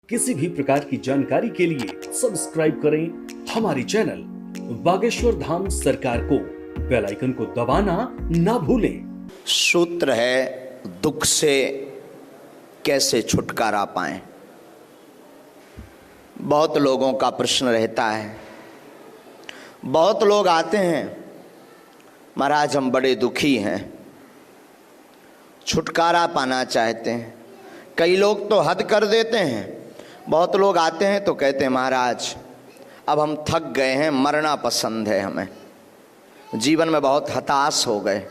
किसी भी प्रकार की जानकारी के लिए सब्सक्राइब करें हमारी चैनल बागेश्वर धाम सरकार को, बेल आइकन को दबाना ना भूलें। सूत्र है दुख से कैसे छुटकारा पाएं। बहुत लोगों का प्रश्न रहता है, बहुत लोग आते हैं, महाराज हम बड़े दुखी हैं, छुटकारा पाना चाहते हैं। कई लोग तो हद कर देते हैं, बहुत लोग आते हैं तो कहते हैं महाराज अब हम थक गए हैं, मरना पसंद है हमें, जीवन में बहुत हताश हो गए,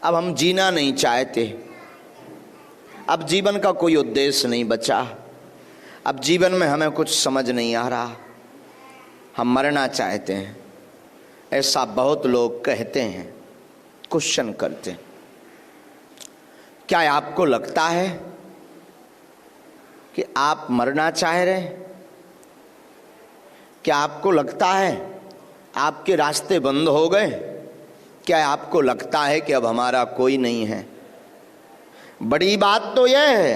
अब हम जीना नहीं चाहते, अब जीवन का कोई उद्देश्य नहीं बचा, अब जीवन में हमें कुछ समझ नहीं आ रहा, हम मरना चाहते हैं। ऐसा बहुत लोग कहते हैं, क्वेश्चन करते हैं। क्या आपको लगता है कि आप मरना चाह रहे हैं? क्या आपको लगता है आपके रास्ते बंद हो गए? क्या आपको लगता है कि अब हमारा कोई नहीं है? बड़ी बात तो यह है,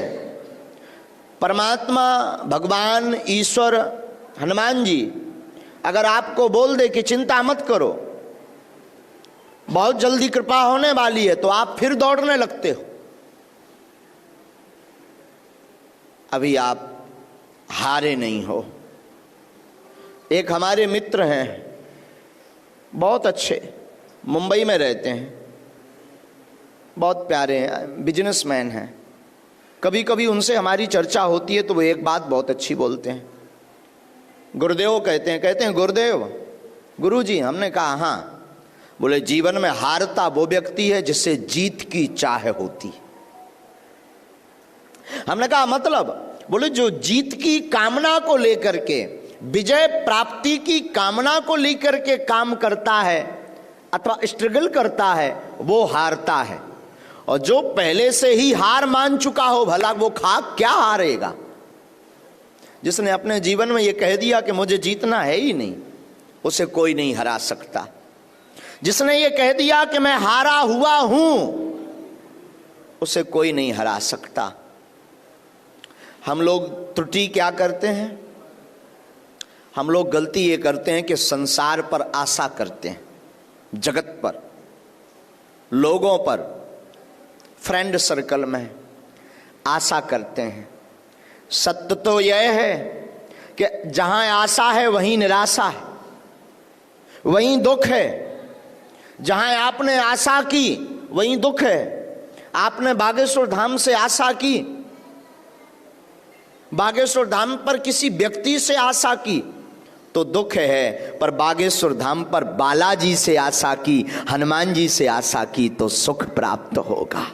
परमात्मा भगवान ईश्वर हनुमान जी अगर आपको बोल दे कि चिंता मत करो, बहुत जल्दी कृपा होने वाली है, तो आप फिर दौड़ने लगते हो। अभी आप हारे नहीं हो। एक हमारे मित्र हैं, बहुत अच्छे, मुंबई में रहते हैं, बहुत प्यारे हैं, बिजनेसमैन हैं। कभी कभी उनसे हमारी चर्चा होती है तो वो एक बात बहुत अच्छी बोलते हैं, गुरुदेव कहते हैं गुरुदेव, गुरुजी। हमने कहा हाँ। बोले जीवन में हारता वो व्यक्ति है जिससे जीत की चाह होती। हमने कहा मतलब? बोले जो जीत की कामना को लेकर के, विजय प्राप्ति की कामना को लेकर के काम करता है अथवा स्ट्रगल करता है वो हारता है, और जो पहले से ही हार मान चुका हो भला वो क्या हारेगा? जिसने अपने जीवन में ये कह दिया कि मुझे जीतना है ही नहीं, उसे कोई नहीं हरा सकता। जिसने ये कह दिया कि मैं हारा हुआ हूं, उसे कोई नहीं हरा सकता। हम लोग त्रुटि क्या करते हैं? हम लोग गलती ये करते हैं कि संसार पर आशा करते हैं, जगत पर, लोगों पर, फ्रेंड सर्कल में आशा करते हैं। सत्य तो यह है कि जहां आशा है वहीं निराशा है, वहीं दुख है। जहां आपने आशा की वहीं दुख है। आपने बागेश्वर धाम से आशा की, बागेश्वर धाम पर किसी व्यक्ति से आशा की तो दुख है, पर बागेश्वर धाम पर बालाजी से आशा की, हनुमान जी से आशा की तो सुख प्राप्त होगा।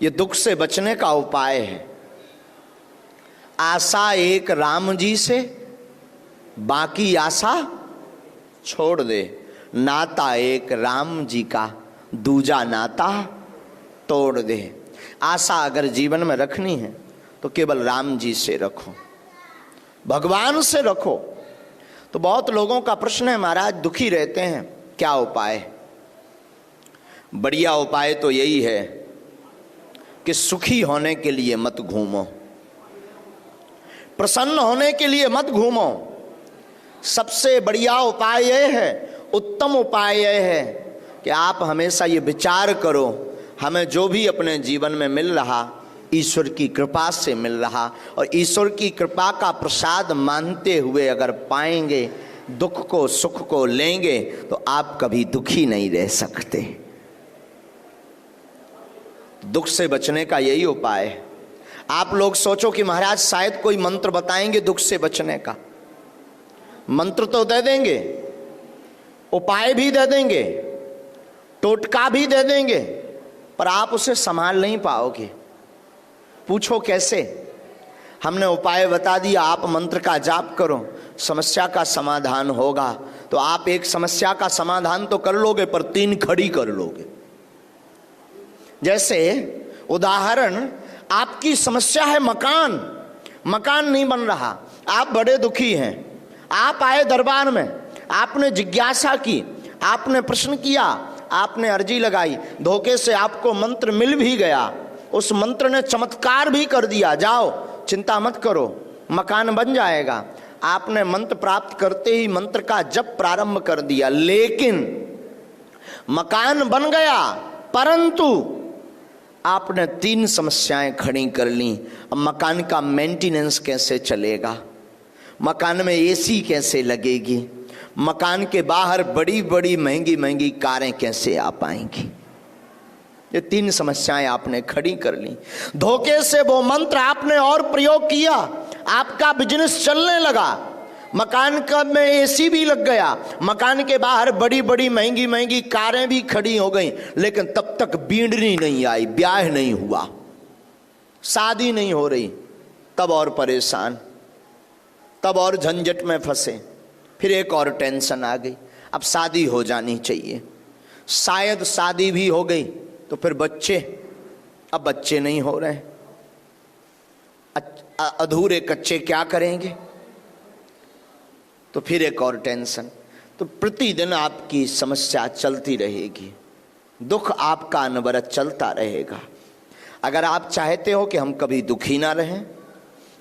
ये दुख से बचने का उपाय है। आशा एक राम जी से, बाकी आशा छोड़ दे। नाता एक राम जी का, दूजा नाता तोड़ दे। आशा अगर जीवन में रखनी है तो केवल राम जी से रखो, भगवान से रखो। तो बहुत लोगों का प्रश्न है महाराज दुखी रहते हैं, क्या उपाय? बढ़िया उपाय तो यही है कि सुखी होने के लिए मत घूमो, प्रसन्न होने के लिए मत घूमो। सबसे बढ़िया उपाय यह है, उत्तम उपाय यह है कि आप हमेशा ये विचार करो, हमें जो भी अपने जीवन में मिल रहा ईश्वर की कृपा से मिल रहा, और ईश्वर की कृपा का प्रसाद मानते हुए अगर पाएंगे, दुख को सुख को लेंगे, तो आप कभी दुखी नहीं रह सकते। दुख से बचने का यही उपाय है। आप लोग सोचो कि महाराज शायद कोई मंत्र बताएंगे दुख से बचने का। मंत्र तो दे देंगे, उपाय भी दे देंगे, टोटका भी दे देंगे, पर आप उसे संभाल नहीं पाओगे। पूछो कैसे? हमने उपाय बता दिया, आप मंत्र का जाप करो, समस्या का समाधान होगा। तो आप एक समस्या का समाधान तो कर लोगे, पर 3 खड़ी कर लोगे। जैसे उदाहरण, आपकी समस्या है मकान, मकान नहीं बन रहा, आप बड़े दुखी हैं, आप आए दरबार में, आपने जिज्ञासा की, आपने प्रश्न किया, आपने अर्जी लगाई, धोखे से आपको मंत्र मिल भी गया, उस मंत्र ने चमत्कार भी कर दिया, जाओ चिंता मत करो, मकान बन जाएगा। आपने मंत्र प्राप्त करते ही मंत्र का जप प्रारंभ कर दिया, लेकिन मकान बन गया, परंतु आपने 3 समस्याएं खड़ी कर ली। अब मकान का मेंटेनेंस कैसे चलेगा, मकान में एसी कैसे लगेगी, मकान के बाहर बड़ी बड़ी महंगी महंगी कारें कैसे आ पाएंगी। ये 3 समस्याएं आपने खड़ी कर ली। धोखे से वो मंत्र आपने और प्रयोग किया, आपका बिजनेस चलने लगा, मकान का में एसी भी लग गया, मकान के बाहर बड़ी बड़ी महंगी महंगी कारें भी खड़ी हो गई, लेकिन तब तक बींडनी नहीं आई, ब्याह नहीं हुआ, शादी नहीं हो रही। तब और परेशान, तब और झंझट में फंसे। फिर एक और टेंशन आ गई, अब शादी हो जानी चाहिए। शायद शादी भी हो गई तो फिर बच्चे, अब बच्चे नहीं हो रहे, अधूरे कच्चे क्या करेंगे, तो फिर एक और टेंशन। तो प्रतिदिन आपकी समस्या चलती रहेगी, दुख आपका अनवरत चलता रहेगा। अगर आप चाहते हो कि हम कभी दुखी ना रहें,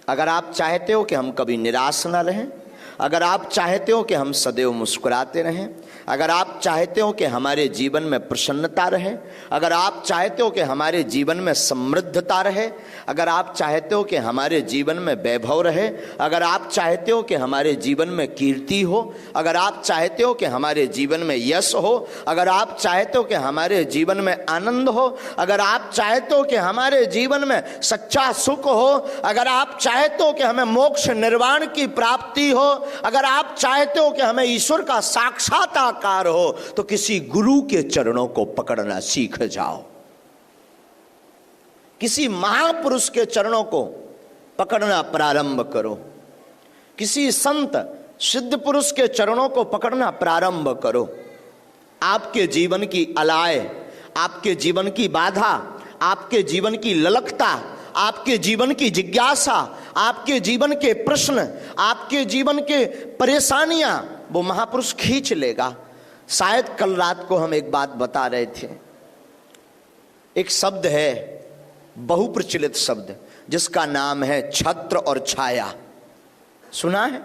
अगर आप चाहते हो कि हम कभी निराश ना रहें, अगर आप चाहते हो कि हम सदैव मुस्कुराते रहें, अगर आप चाहते हो कि हमारे जीवन में प्रसन्नता रहे, अगर आप चाहते हो कि हमारे जीवन में समृद्धता रहे, अगर आप चाहते हो कि हमारे जीवन में वैभव रहे, अगर आप चाहते हो कि हमारे जीवन में कीर्ति हो, अगर आप चाहते हो कि हमारे जीवन में यश हो, अगर आप चाहते हो कि हमारे जीवन में आनंद हो, अगर आप चाहते हो कि हमारे जीवन में सच्चा सुख हो, अगर आप चाहते हो कि हमें मोक्ष निर्वाण की प्राप्ति हो, अगर आप चाहते हो कि हमें ईश्वर का साक्षात्कार हो, तो किसी गुरु के चरणों को पकड़ना सीख जाओ, किसी महापुरुष के चरणों को पकड़ना प्रारंभ करो, किसी संत सिद्ध पुरुष के चरणों को पकड़ना प्रारंभ करो। आपके जीवन की अलाय, आपके जीवन की बाधा, आपके जीवन की ललकता, आपके जीवन की जिज्ञासा, आपके जीवन के प्रश्न, आपके जीवन के परेशानियां वो महापुरुष खींच लेगा। शायद कल रात को हम एक बात बता रहे थे, एक शब्द है, बहुप्रचलित शब्द, जिसका नाम है छत्र और छाया। सुना है?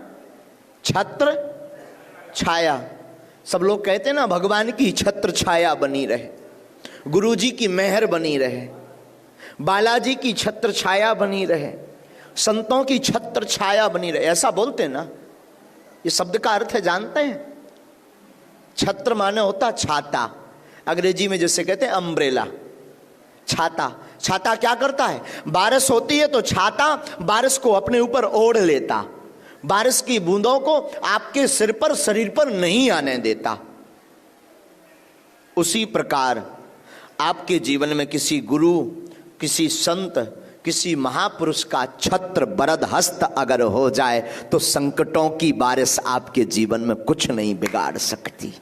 छत्र छाया। सब लोग कहते हैं ना, भगवान की छत्र छाया बनी रहे, गुरुजी की मेहर बनी रहे, बालाजी की छत्र छाया बनी रहे, संतों की छत्र छाया बनी रहे, ऐसा बोलते हैं ना। ये शब्द का अर्थ है जानते हैं? छत्र माने होता छाता, अंग्रेजी में जैसे कहते हैं अम्ब्रेला, छाता। छाता क्या करता है? बारिश होती है तो छाता बारिश को अपने ऊपर ओढ़ लेता, बारिश की बूंदों को आपके सिर पर, शरीर पर नहीं आने देता। उसी प्रकार आपके जीवन में किसी गुरु, किसी संत, किसी महापुरुष का छत्र बरद हस्त अगर हो जाए तो संकटों की बारिश आपके जीवन में कुछ नहीं बिगाड़ सकती,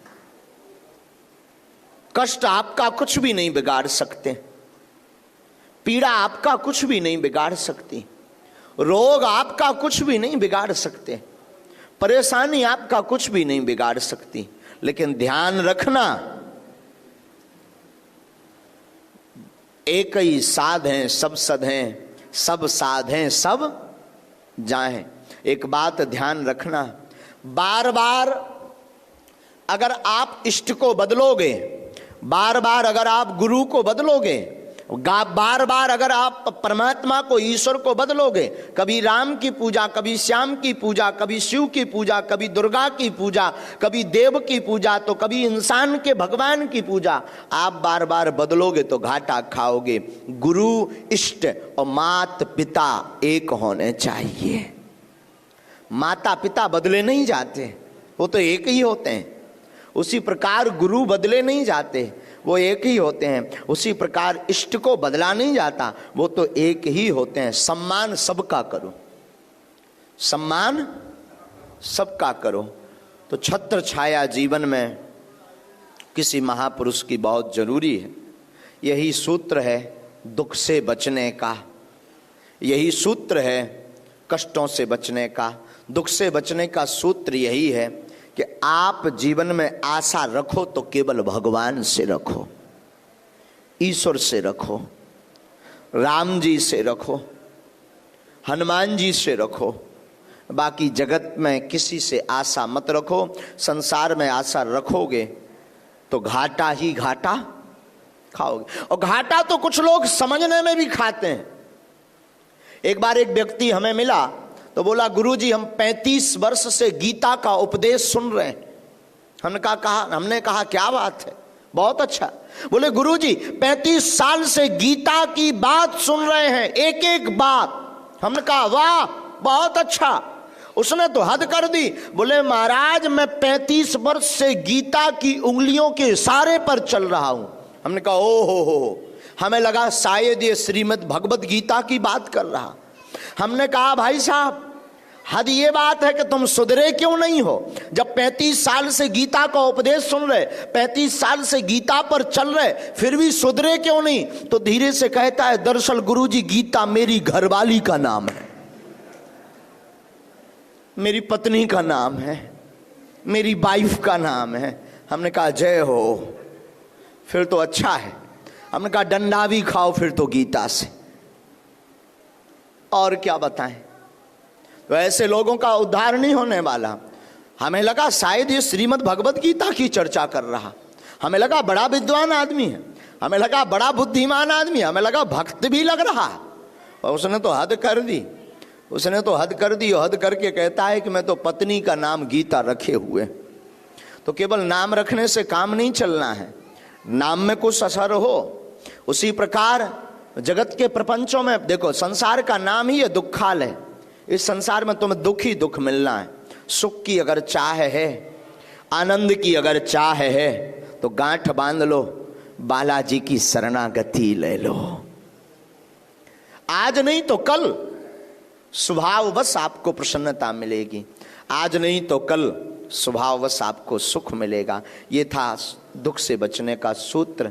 कष्ट आपका कुछ भी नहीं बिगाड़ सकते, पीड़ा आपका कुछ भी नहीं बिगाड़ सकती, रोग आपका कुछ भी नहीं बिगाड़ सकते, परेशानी आपका कुछ भी नहीं बिगाड़ सकती। लेकिन ध्यान रखना, एक ही साध हैं सब सध हैं, सब साध हैं सब जाएं। एक बात ध्यान रखना, बार बार अगर आप इष्ट को बदलोगे, बार बार अगर आप गुरु को बदलोगे, बार बार अगर आप परमात्मा को, ईश्वर को बदलोगे, कभी राम की पूजा, कभी श्याम की पूजा, कभी शिव की पूजा, कभी दुर्गा की पूजा, कभी देव की पूजा, तो कभी इंसान के भगवान की पूजा, आप बार बार बदलोगे तो घाटा खाओगे। गुरु, इष्ट और माता पिता एक होने चाहिए। माता पिता बदले नहीं जाते, वो तो एक ही होते हैं। उसी प्रकार गुरु बदले नहीं जाते, वो एक ही होते हैं। उसी प्रकार इष्ट को बदला नहीं जाता, वो तो एक ही होते हैं। सम्मान सबका करो, सम्मान सबका करो। तो छत्र छाया जीवन में किसी महापुरुष की बहुत जरूरी है। यही सूत्र है दुख से बचने का, यही सूत्र है कष्टों से बचने का। दुख से बचने का सूत्र यही है कि आप जीवन में आशा रखो तो केवल भगवान से रखो, ईश्वर से रखो, राम जी से रखो, हनुमान जी से रखो, बाकी जगत में किसी से आशा मत रखो। संसार में आशा रखोगे तो घाटा ही घाटा खाओगे, और घाटा तो कुछ लोग समझने में भी खाते हैं। एक बार एक व्यक्ति हमें मिला तो बोला, गुरुजी हम 35 वर्ष से गीता का उपदेश सुन रहे हैं। हमने कहा क्या बात है, बहुत अच्छा। बोले गुरुजी 35 साल से गीता की बात सुन रहे हैं, एक एक बात। हमने कहा वाह बहुत अच्छा। उसने तो हद कर दी, बोले महाराज मैं 35 वर्ष से गीता की उंगलियों के इशारे पर चल रहा हूं। हमने कहा ओ हो, हमें लगा शायद ये श्रीमद् भगवत गीता की बात कर रहा। हमने कहा भाई साहब हद ये बात है कि तुम सुधरे क्यों नहीं हो, जब 35 साल से गीता का उपदेश सुन रहे, 35 साल से गीता पर चल रहे, फिर भी सुधरे क्यों नहीं। तो धीरे से कहता है, दरअसल गुरुजी गीता मेरी घरवाली का नाम है, मेरी पत्नी का नाम है, मेरी वाइफ का नाम है। हमने कहा जय हो, फिर तो अच्छा है। हमने कहा डंडा भी खाओ फिर तो गीता से, और क्या बताएं। तो ऐसे लोगों का उद्धार नहीं होने वाला। हमें लगा शायद ये श्रीमद् भगवत गीता की चर्चा कर रहा, हमें लगा बड़ा विद्वान आदमी है, हमें लगा बड़ा बुद्धिमान आदमी, हमें लगा भक्त भी लग रहा। और उसने तो हद कर दी, उसने तो हद कर दी। हद करके कहता है कि मैं तो पत्नी का नाम गीता रखे हुए। तो केवल नाम रखने से काम नहीं चलना है, नाम में कुछ असर हो। उसी प्रकार जगत के प्रपंचों में देखो, संसार का नाम ही है दुखालय। इस संसार में तुम्हें दुख ही दुख मिलना है। सुख की अगर चाह है, आनंद की अगर चाह है, तो गांठ बांध लो, बालाजी की शरणागति ले लो। आज नहीं तो कल स्वभाववश आपको प्रसन्नता मिलेगी, आज नहीं तो कल स्वभाववश आपको सुख मिलेगा। ये था दुख से बचने का सूत्र।